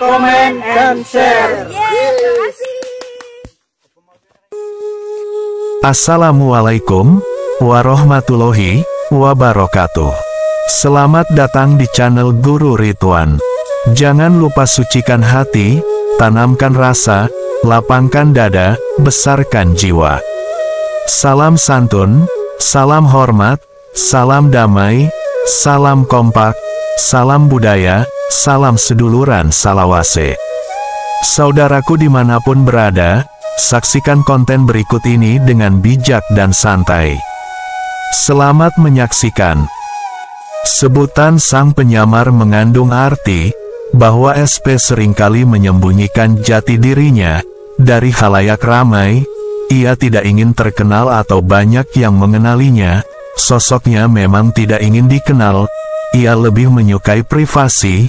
komen, dan share. Terima kasih. Assalamualaikum warahmatullahi wabarakatuh. Selamat datang di channel Guru Ridwan. Jangan lupa sucikan hati, tanamkan rasa, lapangkan dada, besarkan jiwa. Salam santun, salam hormat, salam damai, salam kompak, salam budaya, salam seduluran salawase. Saudaraku dimanapun berada, saksikan konten berikut ini dengan bijak dan santai. Selamat menyaksikan. Sebutan sang penyamar mengandung arti bahwa SP seringkali menyembunyikan jati dirinya dari khalayak ramai. Ia tidak ingin terkenal atau banyak yang mengenalinya. Sosoknya memang tidak ingin dikenal. Ia lebih menyukai privasi.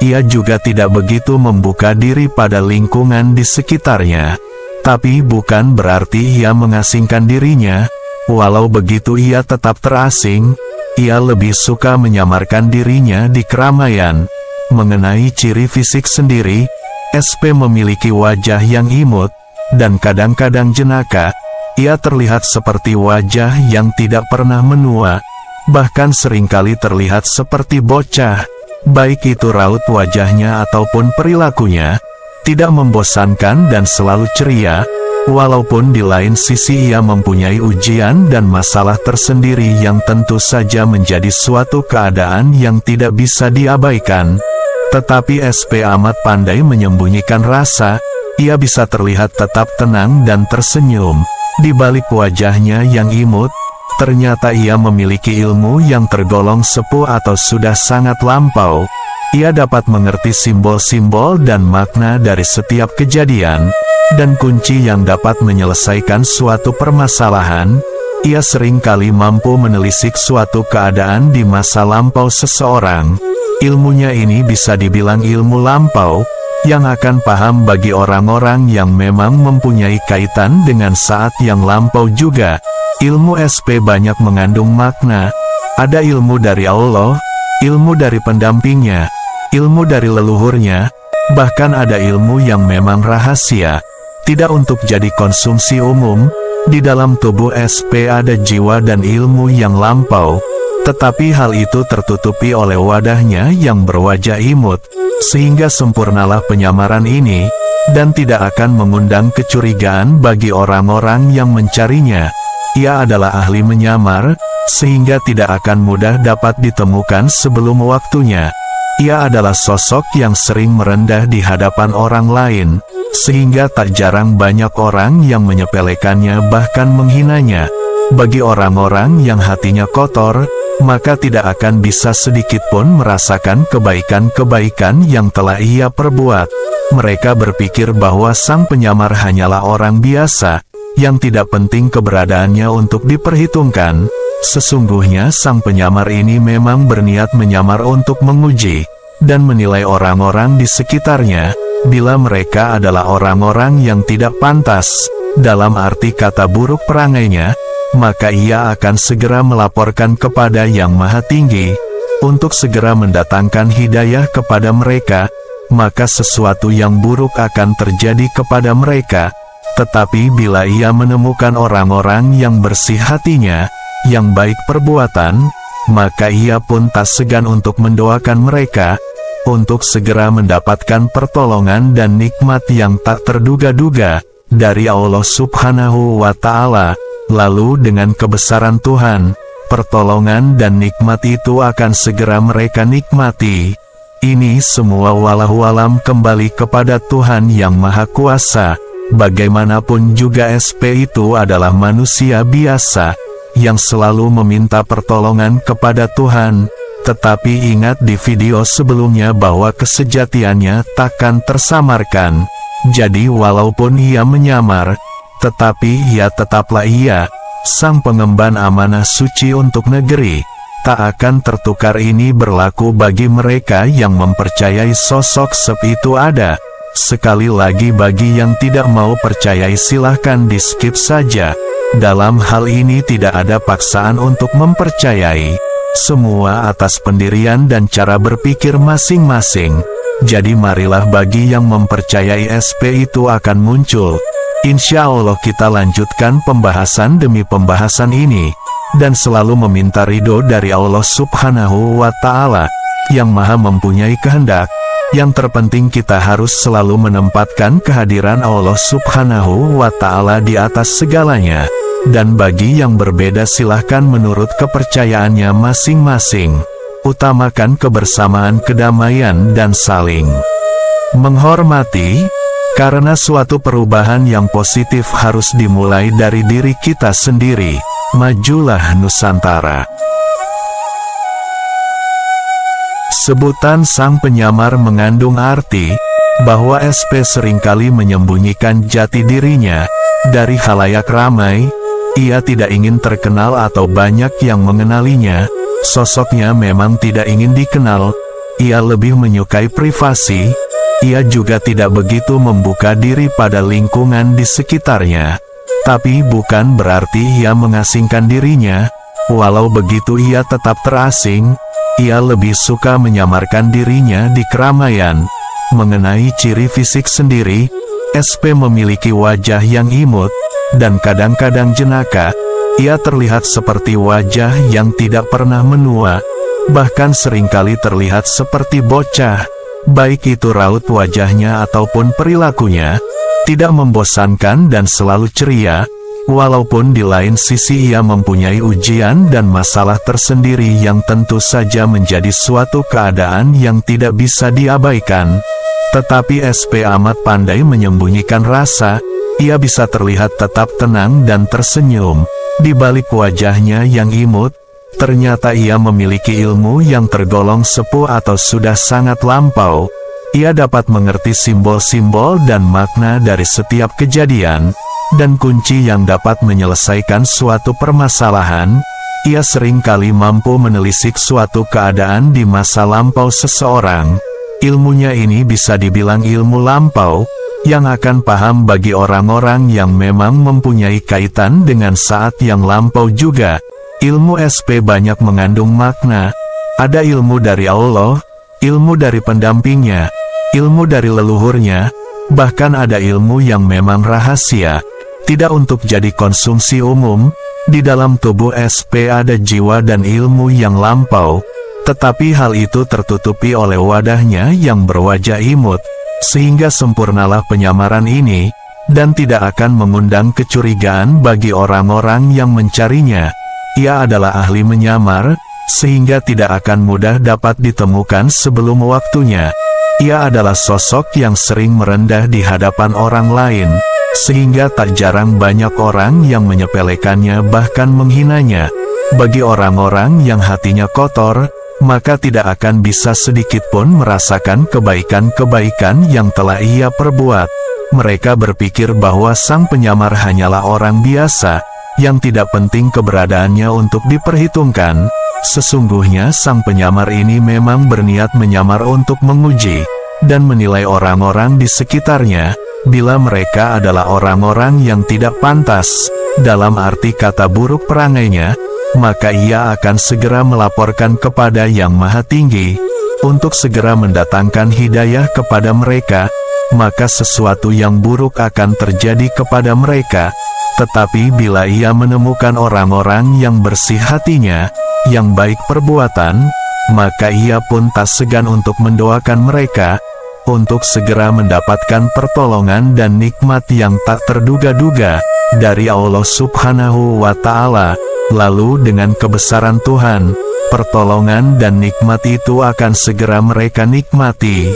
Ia juga tidak begitu membuka diri pada lingkungan di sekitarnya. Tapi bukan berarti ia mengasingkan dirinya. Walau begitu ia tetap terasing. Ia lebih suka menyamarkan dirinya di keramaian. Mengenai ciri fisik sendiri, SP memiliki wajah yang imut dan kadang-kadang jenaka. Ia terlihat seperti wajah yang tidak pernah menua, bahkan seringkali terlihat seperti bocah. Baik itu raut wajahnya ataupun perilakunya, tidak membosankan dan selalu ceria. Walaupun di lain sisi ia mempunyai ujian dan masalah tersendiri yang tentu saja menjadi suatu keadaan yang tidak bisa diabaikan. Tetapi SP amat pandai menyembunyikan rasa. Ia bisa terlihat tetap tenang dan tersenyum. Di balik wajahnya yang imut, ternyata ia memiliki ilmu yang tergolong sepuh atau sudah sangat lampau. Ia dapat mengerti simbol-simbol dan makna dari setiap kejadian, dan kunci yang dapat menyelesaikan suatu permasalahan. Ia seringkali mampu menelisik suatu keadaan di masa lampau seseorang. Ilmunya ini bisa dibilang ilmu lampau, yang akan paham bagi orang-orang yang memang mempunyai kaitan dengan saat yang lampau juga. Ilmu SP banyak mengandung makna. Ada ilmu dari Allah, ilmu dari pendampingnya, ilmu dari leluhurnya, bahkan ada ilmu yang memang rahasia, tidak untuk jadi konsumsi umum. Di dalam tubuh SP ada jiwa dan ilmu yang lampau, tetapi hal itu tertutupi oleh wadahnya yang berwajah imut, sehingga sempurnalah penyamaran ini, dan tidak akan mengundang kecurigaan bagi orang-orang yang mencarinya. Ia adalah ahli menyamar, sehingga tidak akan mudah dapat ditemukan sebelum waktunya. Ia adalah sosok yang sering merendah di hadapan orang lain, sehingga tak jarang banyak orang yang menyepelekannya bahkan menghinanya. Bagi orang-orang yang hatinya kotor, maka tidak akan bisa sedikitpun merasakan kebaikan-kebaikan yang telah ia perbuat. Mereka berpikir bahwa sang penyamar hanyalah orang biasa, yang tidak penting keberadaannya untuk diperhitungkan. Sesungguhnya sang penyamar ini memang berniat menyamar untuk menguji dan menilai orang-orang di sekitarnya. Bila mereka adalah orang-orang yang tidak pantas, dalam arti kata buruk perangainya, maka ia akan segera melaporkan kepada Yang Maha Tinggi, untuk segera mendatangkan hidayah kepada mereka. Maka sesuatu yang buruk akan terjadi kepada mereka. Tetapi bila ia menemukan orang-orang yang bersih hatinya, yang baik perbuatan, maka ia pun tak segan untuk mendoakan mereka, untuk segera mendapatkan pertolongan dan nikmat yang tak terduga-duga dari Allah Subhanahu wa Ta'ala. Lalu dengan kebesaran Tuhan, pertolongan dan nikmat itu akan segera mereka nikmati. Ini semua wallahualam kembali kepada Tuhan yang Maha Kuasa. Bagaimanapun juga SP itu adalah manusia biasa, yang selalu meminta pertolongan kepada Tuhan. Tetapi ingat di video sebelumnya bahwa kesejatiannya takkan tersamarkan. Jadi walaupun ia menyamar, tetapi ia tetaplah ia, sang pengemban amanah suci untuk negeri. Tak akan tertukar. Ini berlaku bagi mereka yang mempercayai sosok SP itu ada. Sekali lagi bagi yang tidak mau percayai silahkan di skip saja. Dalam hal ini tidak ada paksaan untuk mempercayai. Semua atas pendirian dan cara berpikir masing-masing. Jadi marilah bagi yang mempercayai SP itu akan muncul. Insya Allah kita lanjutkan pembahasan demi pembahasan ini, dan selalu meminta ridho dari Allah Subhanahu wa Ta'ala, yang Maha mempunyai kehendak. Yang terpenting kita harus selalu menempatkan kehadiran Allah Subhanahu wa Ta'ala di atas segalanya. Dan bagi yang berbeda silahkan menurut kepercayaannya masing-masing. Utamakan kebersamaan, kedamaian, dan saling menghormati. Karena suatu perubahan yang positif harus dimulai dari diri kita sendiri. Majulah Nusantara. Sebutan sang penyamar mengandung arti bahwa SP seringkali menyembunyikan jati dirinya dari khalayak ramai. Ia tidak ingin terkenal atau banyak yang mengenalinya. Sosoknya memang tidak ingin dikenal. Ia lebih menyukai privasi. Ia juga tidak begitu membuka diri pada lingkungan di sekitarnya. Tapi bukan berarti ia mengasingkan dirinya. Walau begitu ia tetap terasing. Ia lebih suka menyamarkan dirinya di keramaian. Mengenai ciri fisik sendiri, SP memiliki wajah yang imut, dan kadang-kadang jenaka. Ia terlihat seperti wajah yang tidak pernah menua, bahkan seringkali terlihat seperti bocah. Baik itu raut wajahnya ataupun perilakunya, tidak membosankan dan selalu ceria. Walaupun di lain sisi ia mempunyai ujian dan masalah tersendiri yang tentu saja menjadi suatu keadaan yang tidak bisa diabaikan. Tetapi SP amat pandai menyembunyikan rasa. Ia bisa terlihat tetap tenang dan tersenyum. Di balik wajahnya yang imut, ternyata ia memiliki ilmu yang tergolong sepuh atau sudah sangat lampau. Ia dapat mengerti simbol-simbol dan makna dari setiap kejadian. Dan kunci yang dapat menyelesaikan suatu permasalahan. Ia seringkali mampu menelisik suatu keadaan di masa lampau seseorang. Ilmunya ini bisa dibilang ilmu lampau, yang akan paham bagi orang-orang yang memang mempunyai kaitan dengan saat yang lampau juga. Ilmu SP banyak mengandung makna. Ada ilmu dari Allah, ilmu dari pendampingnya, ilmu dari leluhurnya, bahkan ada ilmu yang memang rahasia. Tidak untuk jadi konsumsi umum. Di dalam tubuh SP ada jiwa dan ilmu yang lampau, tetapi hal itu tertutupi oleh wadahnya yang berwajah imut, sehingga sempurnalah penyamaran ini, dan tidak akan mengundang kecurigaan bagi orang-orang yang mencarinya. Ia adalah ahli menyamar, sehingga tidak akan mudah dapat ditemukan sebelum waktunya. Ia adalah sosok yang sering merendah di hadapan orang lain, sehingga tak jarang banyak orang yang menyepelekannya bahkan menghinanya. Bagi orang-orang yang hatinya kotor, maka tidak akan bisa sedikitpun merasakan kebaikan-kebaikan yang telah ia perbuat. Mereka berpikir bahwa sang penyamar hanyalah orang biasa, yang tidak penting keberadaannya untuk diperhitungkan. Sesungguhnya sang penyamar ini memang berniat menyamar untuk menguji dan menilai orang-orang di sekitarnya. Bila mereka adalah orang-orang yang tidak pantas, dalam arti kata buruk perangainya, maka ia akan segera melaporkan kepada Yang Maha Tinggi, untuk segera mendatangkan hidayah kepada mereka, maka sesuatu yang buruk akan terjadi kepada mereka. Tetapi bila ia menemukan orang-orang yang bersih hatinya, yang baik perbuatan, maka ia pun tak segan untuk mendoakan mereka, untuk segera mendapatkan pertolongan dan nikmat yang tak terduga-duga dari Allah Subhanahu wa Ta'ala. Lalu dengan kebesaran Tuhan, pertolongan dan nikmat itu akan segera mereka nikmati.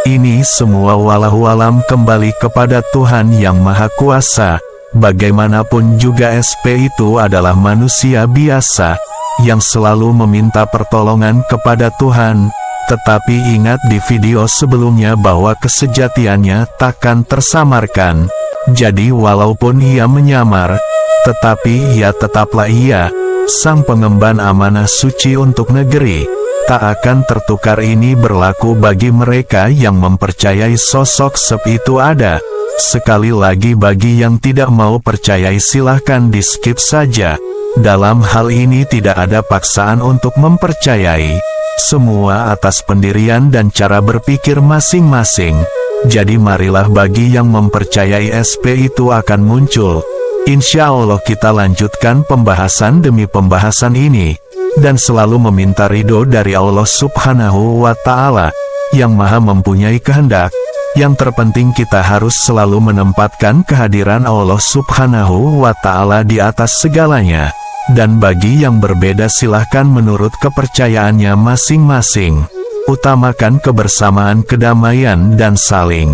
Ini semua wallahualam kembali kepada Tuhan yang Maha Kuasa. Bagaimanapun juga SP itu adalah manusia biasa, yang selalu meminta pertolongan kepada Tuhan. Tetapi ingat di video sebelumnya bahwa kesejatiannya takkan tersamarkan. Jadi walaupun ia menyamar, tetapi ia tetaplah ia, sang pengemban amanah suci untuk negeri. Tak akan tertukar. Ini berlaku bagi mereka yang mempercayai sosok SP itu ada. Sekali lagi bagi yang tidak mau percaya silahkan di skip saja. Dalam hal ini tidak ada paksaan untuk mempercayai. Semua atas pendirian dan cara berpikir masing-masing. Jadi marilah bagi yang mempercayai SP itu akan muncul. Insya Allah kita lanjutkan pembahasan demi pembahasan ini. Dan selalu meminta ridho dari Allah Subhanahu wa Ta'ala, yang maha mempunyai kehendak. Yang terpenting kita harus selalu menempatkan kehadiran Allah Subhanahu wa Ta'ala di atas segalanya. Dan bagi yang berbeda silahkan menurut kepercayaannya masing-masing. Utamakan kebersamaan, kedamaian dan saling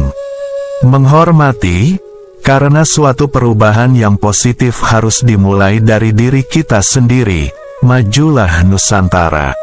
menghormati. Karena suatu perubahan yang positif harus dimulai dari diri kita sendiri. Majulah Nusantara.